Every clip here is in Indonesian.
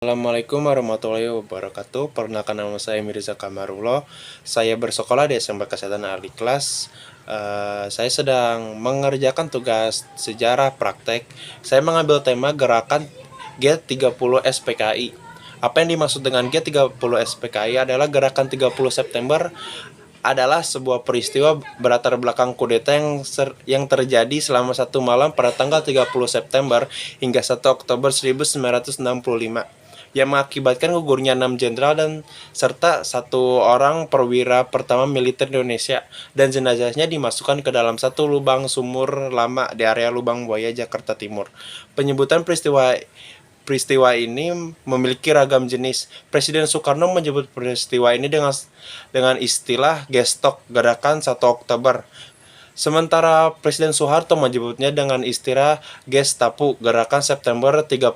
Assalamualaikum warahmatullahi wabarakatuh. Perkenalkan, nama saya Mirza Kamarullah. Saya bersekolah di SMP Kesehatan Al-Ikhlas. Saya sedang mengerjakan tugas sejarah praktek. Saya mengambil tema gerakan G30 SPKI. Apa yang dimaksud dengan G30 SPKI adalah gerakan 30 September adalah sebuah peristiwa berlatar belakang kudeta yang terjadi selama satu malam pada tanggal 30 September hingga 1 Oktober 1965 yang mengakibatkan gugurnya 6 jenderal dan serta satu orang perwira pertama militer Indonesia, dan jenazahnya dimasukkan ke dalam satu lubang sumur lama di area Lubang Buaya, Jakarta Timur. Penyebutan peristiwa ini memiliki ragam jenis. Presiden Soekarno menyebut peristiwa ini dengan istilah gestok, gerakan 1 Oktober. Sementara Presiden Soeharto menyebutnya dengan istilah Gestapu, gerakan September 30.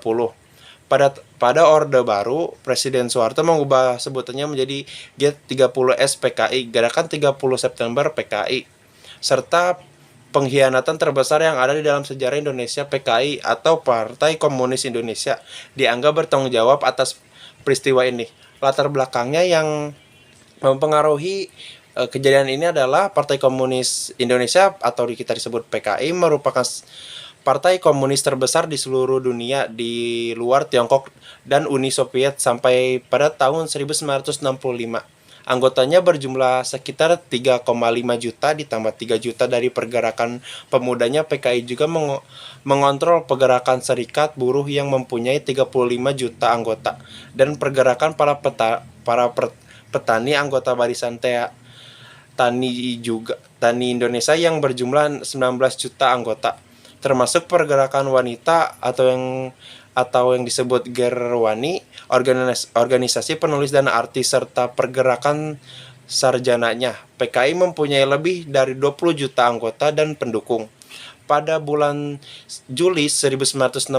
Pada Orde Baru, Presiden Soeharto mengubah sebutannya menjadi G30 SPKI, gerakan 30 September PKI, serta pengkhianatan terbesar yang ada di dalam sejarah Indonesia. PKI atau Partai Komunis Indonesia dianggap bertanggung jawab atas peristiwa ini. Latar belakangnya yang mempengaruhi kejadian ini adalah Partai Komunis Indonesia atau kita disebut PKI merupakan partai komunis terbesar di seluruh dunia di luar Tiongkok dan Uni Soviet sampai pada tahun 1965. Anggotanya berjumlah sekitar 3,5 juta ditambah 3 juta dari pergerakan pemudanya. PKI juga mengontrol pergerakan serikat buruh yang mempunyai 35 juta anggota dan pergerakan para petani anggota barisan Tani Indonesia yang berjumlah 19 juta anggota, termasuk pergerakan wanita atau yang disebut Gerwani, organisasi penulis dan artis, serta pergerakan sarjananya. PKI mempunyai lebih dari 20 juta anggota dan pendukung. Pada bulan Juli 1969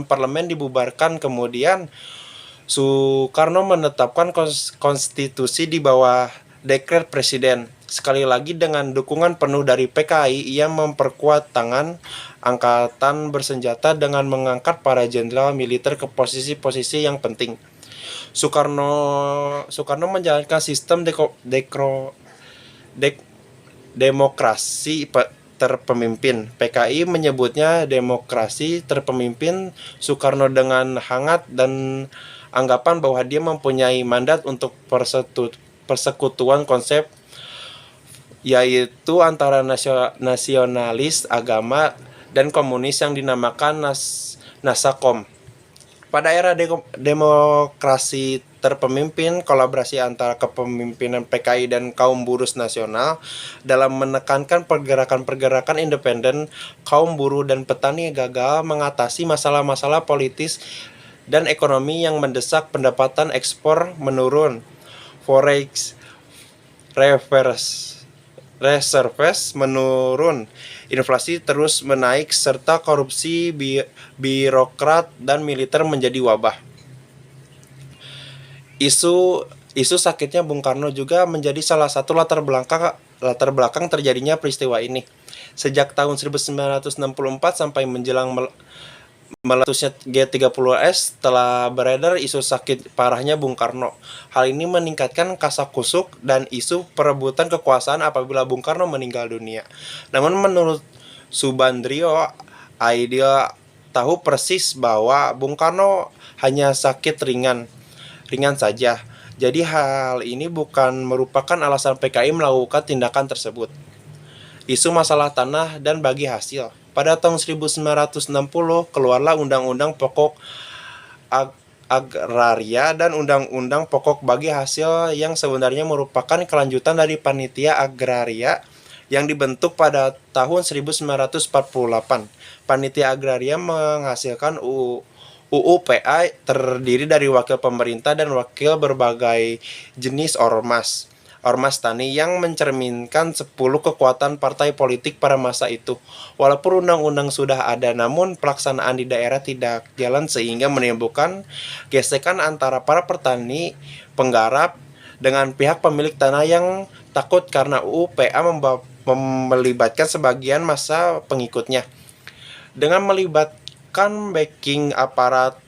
parlemen dibubarkan, kemudian Soekarno menetapkan konstitusi di bawah dekret presiden. Sekali lagi dengan dukungan penuh dari PKI, ia memperkuat tangan angkatan bersenjata dengan mengangkat para jenderal militer ke posisi-posisi yang penting. Soekarno menjalankan sistem demokrasi terpemimpin. PKI menyebutnya demokrasi terpemimpin. Soekarno dengan hangat dan anggapan bahwa dia mempunyai mandat untuk persekutuan konsep, yaitu antara nasionalis, agama, dan komunis yang dinamakan Nasakom. Pada era demokrasi terpemimpin, kolaborasi antara kepemimpinan PKI dan kaum buruh nasional dalam menekankan pergerakan-pergerakan independen kaum buruh dan petani gagal mengatasi masalah-masalah politis dan ekonomi yang mendesak. Pendapatan ekspor menurun, forex reserves menurun, inflasi terus menaik, serta korupsi birokrat dan militer menjadi wabah. Isu sakitnya Bung Karno juga menjadi salah satu latar belakang terjadinya peristiwa ini. Sejak tahun 1964 sampai menjelang meletusnya G30S telah beredar isu sakit parahnya Bung Karno. Hal ini meningkatkan kasakusuk dan isu perebutan kekuasaan apabila Bung Karno meninggal dunia. Namun menurut Subandrio, Aidil tahu persis bahwa Bung Karno hanya sakit ringan saja. Jadi hal ini bukan merupakan alasan PKI melakukan tindakan tersebut. Isu masalah tanah dan bagi hasil. Pada tahun 1960 keluarlah Undang-Undang Pokok Agraria dan Undang-Undang Pokok Bagi Hasil yang sebenarnya merupakan kelanjutan dari Panitia Agraria yang dibentuk pada tahun 1948. Panitia Agraria menghasilkan UUPA terdiri dari wakil pemerintah dan wakil berbagai jenis ormas tani yang mencerminkan 10 kekuatan partai politik pada masa itu. Walaupun undang-undang sudah ada, namun pelaksanaan di daerah tidak jalan sehingga menimbulkan gesekan antara para petani penggarap dengan pihak pemilik tanah yang takut karena UUPA melibatkan sebagian masa pengikutnya. Dengan melibatkan backing aparat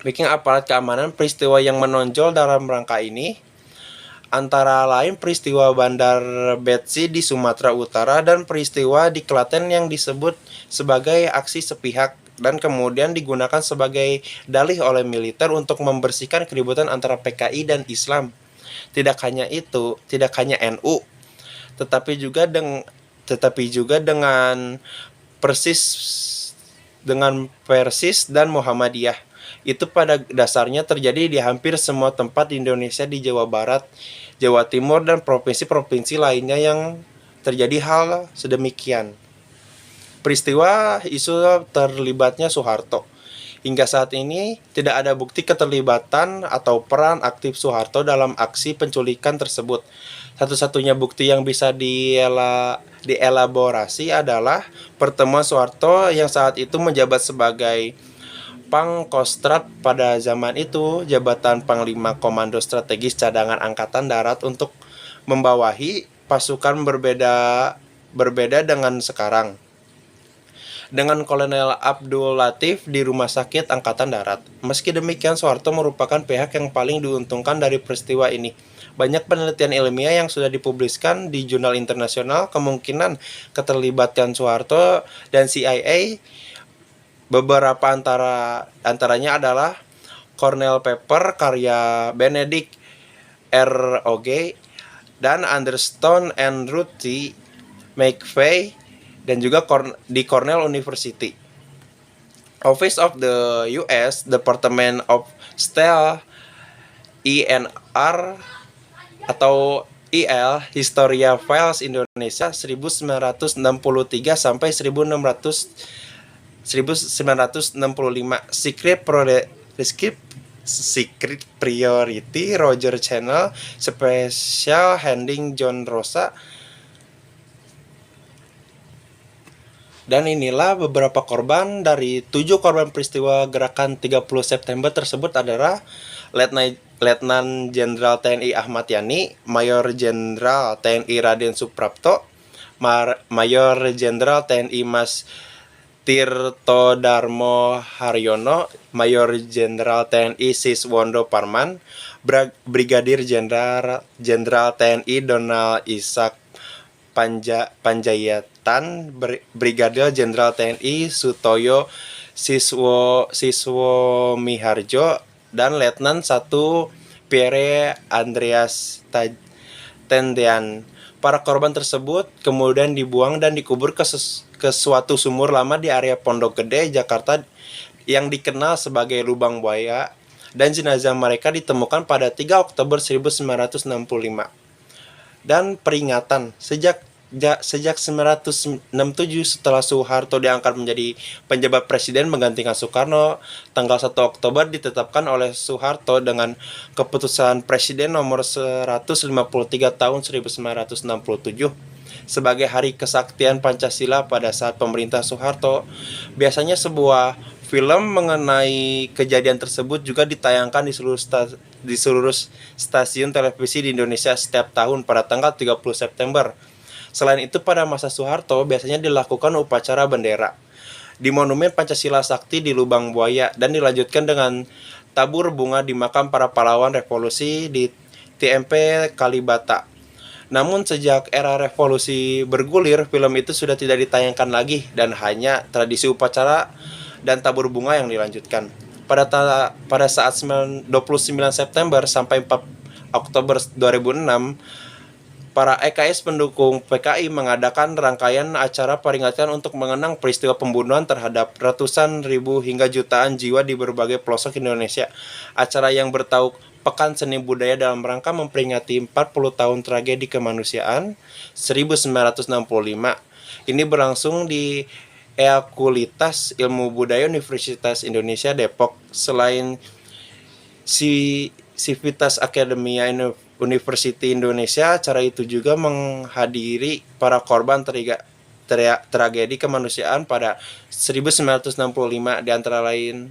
backing aparat keamanan. Peristiwa yang menonjol dalam rangka ini antara lain peristiwa Bandar Betsi di Sumatera Utara dan peristiwa di Klaten yang disebut sebagai aksi sepihak dan kemudian digunakan sebagai dalih oleh militer untuk membersihkan keributan antara PKI dan Islam. Tidak hanya itu, tidak hanya NU, tetapi juga dengan Persis Persis dan Muhammadiyah. Itu pada dasarnya terjadi di hampir semua tempat di Indonesia, di Jawa Barat, Jawa Timur, dan provinsi-provinsi lainnya yang terjadi hal sedemikian. Peristiwa isu terlibatnya Soeharto. Hingga saat ini tidak ada bukti keterlibatan atau peran aktif Soeharto dalam aksi penculikan tersebut. Satu-satunya bukti yang bisa dielaborasi adalah pertemuan Soeharto yang saat itu menjabat sebagai Pangkostrat pada zaman itu, jabatan Panglima Komando Strategis Cadangan Angkatan Darat, untuk membawahi pasukan berbeda dengan sekarang, dengan Kolonel Abdul Latif di Rumah Sakit Angkatan Darat. Meski demikian, Soeharto merupakan pihak yang paling diuntungkan dari peristiwa ini. Banyak penelitian ilmiah yang sudah dipublikasikan di jurnal internasional kemungkinan keterlibatan Soeharto dan CIA. Beberapa antaranya adalah Cornell Paper karya Benedict R.O.G. dan Anderson and Ruthie McVeigh, dan juga di Cornell University. Office of the U.S. Department of State INR atau IL Historia Files Indonesia 1963 sampai 1965. Secret Priority Roger Channel Special Handing John Rosa. Dan inilah beberapa korban. Dari 7 korban peristiwa gerakan 30 September tersebut adalah Letnan Jenderal TNI Ahmad Yani, Mayor Jenderal TNI Raden Suprapto, Mayor Jenderal TNI Mas Tirto Darmo Haryono, Mayor Jenderal TNI Siswondo Parman, Brigadir Jenderal TNI Donald Ishak Panjaitan, Brigadir Jenderal TNI Sutoyo Siswo Miharjo, dan Letnan 1 Pierre Andreas Tendean. Para korban tersebut kemudian dibuang dan dikubur ke suatu sumur lama di area Pondok Gede, Jakarta, yang dikenal sebagai Lubang Buaya, dan jenazah mereka ditemukan pada 3 Oktober 1965. Dan peringatan, sejak 1967 setelah Soeharto diangkat menjadi penjabat presiden menggantikan Soekarno, tanggal 1 Oktober ditetapkan oleh Soeharto dengan keputusan Presiden nomor 153 tahun 1967 sebagai Hari Kesaktian Pancasila. Pada saat pemerintah Soeharto, biasanya sebuah film mengenai kejadian tersebut juga ditayangkan di seluruh stasiun televisi di Indonesia setiap tahun pada tanggal 30 September. Selain itu, pada masa Soeharto biasanya dilakukan upacara bendera di Monumen Pancasila Sakti di Lubang Buaya dan dilanjutkan dengan tabur bunga di makam para pahlawan revolusi di TMP Kalibata. Namun sejak era revolusi bergulir, film itu sudah tidak ditayangkan lagi dan hanya tradisi upacara dan tabur bunga yang dilanjutkan. Pada saat 29 September sampai 4 Oktober 2006, para EKS pendukung PKI mengadakan rangkaian acara peringatan untuk mengenang peristiwa pembunuhan terhadap ratusan ribu hingga jutaan jiwa di berbagai pelosok Indonesia. Acara yang bertajuk Pekan Seni Budaya dalam rangka memperingati 40 tahun tragedi kemanusiaan 1965. Ini berlangsung di Fakultas Ilmu Budaya Universitas Indonesia Depok. Selain Civitas Academia University Indonesia, acara itu juga menghadiri para korban tragedi kemanusiaan pada 1965, di antara lain